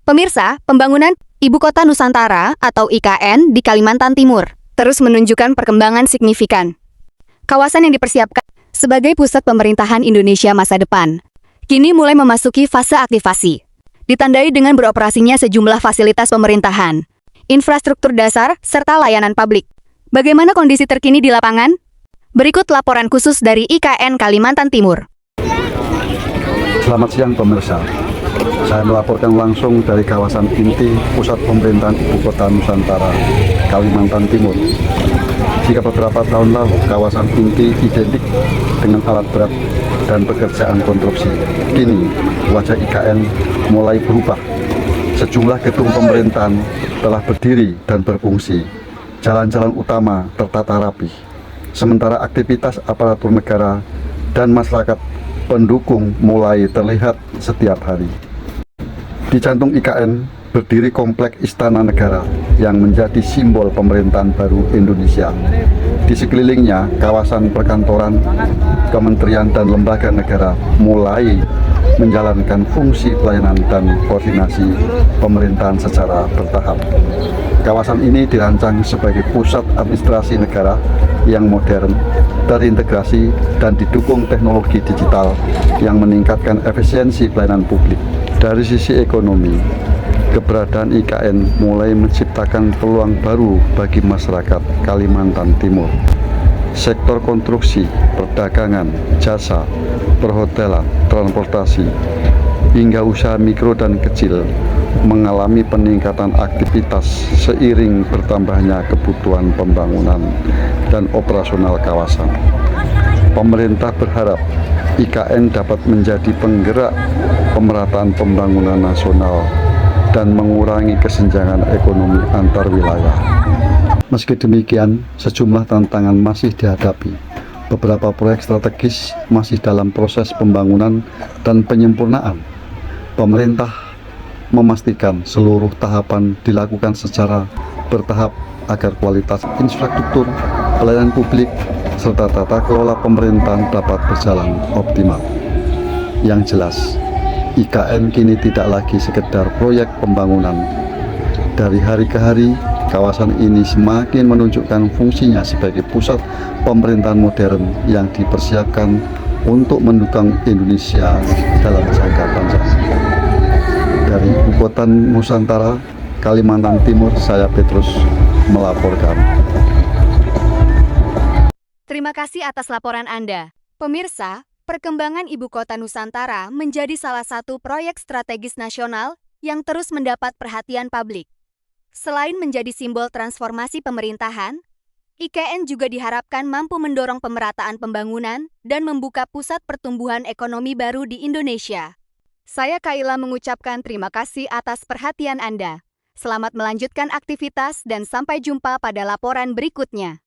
Pemirsa, pembangunan Ibu Kota Nusantara atau IKN di Kalimantan Timur terus menunjukkan perkembangan signifikan. Kawasan yang dipersiapkan sebagai pusat pemerintahan Indonesia masa depan, kini mulai memasuki fase aktivasi. Ditandai dengan beroperasinya sejumlah fasilitas pemerintahan, infrastruktur dasar, serta layanan publik. Bagaimana kondisi terkini di lapangan? Berikut laporan khusus dari IKN Kalimantan Timur. Selamat siang pemirsa. Saya melaporkan langsung dari kawasan inti pusat pemerintahan Ibu Kota Nusantara, Kalimantan Timur. Jika beberapa tahun lalu kawasan inti identik dengan alat berat dan pekerjaan konstruksi, kini wajah IKN mulai berubah. Sejumlah gedung pemerintahan telah berdiri dan berfungsi. Jalan-jalan utama tertata rapi. Sementara aktivitas aparatur negara dan masyarakat pendukung mulai terlihat setiap hari. Di jantung IKN berdiri komplek Istana Negara yang menjadi simbol pemerintahan baru Indonesia. Di sekelilingnya, kawasan perkantoran, kementerian dan lembaga negara mulai menjalankan fungsi pelayanan dan koordinasi pemerintahan secara bertahap. Kawasan ini dirancang sebagai pusat administrasi negara yang modern, terintegrasi, dan didukung teknologi digital yang meningkatkan efisiensi pelayanan publik. Dari sisi ekonomi, keberadaan IKN mulai menciptakan peluang baru bagi masyarakat Kalimantan Timur. Sektor konstruksi, perdagangan, jasa, perhotelan, transportasi, hingga usaha mikro dan kecil mengalami peningkatan aktivitas seiring bertambahnya kebutuhan pembangunan dan operasional kawasan. Pemerintah berharap IKN dapat menjadi penggerak pemerataan pembangunan nasional dan mengurangi kesenjangan ekonomi antar wilayah. Meski demikian, sejumlah tantangan masih dihadapi. Beberapa proyek strategis masih dalam proses pembangunan dan penyempurnaan. Pemerintah memastikan seluruh tahapan dilakukan secara bertahap agar kualitas infrastruktur, pelayanan publik, serta tata kelola pemerintahan dapat berjalan optimal. Yang jelas, IKN kini tidak lagi sekedar proyek pembangunan. Dari hari ke hari, kawasan ini semakin menunjukkan fungsinya sebagai pusat pemerintahan modern yang dipersiapkan untuk mendukung Indonesia dalam jangka panjang. Dari Ibu Kota Nusantara, Kalimantan Timur, saya Petrus melaporkan. Terima kasih atas laporan Anda. Pemirsa, perkembangan Ibu Kota Nusantara menjadi salah satu proyek strategis nasional yang terus mendapat perhatian publik. Selain menjadi simbol transformasi pemerintahan, IKN juga diharapkan mampu mendorong pemerataan pembangunan dan membuka pusat pertumbuhan ekonomi baru di Indonesia. Saya Kaila mengucapkan terima kasih atas perhatian Anda. Selamat melanjutkan aktivitas dan sampai jumpa pada laporan berikutnya.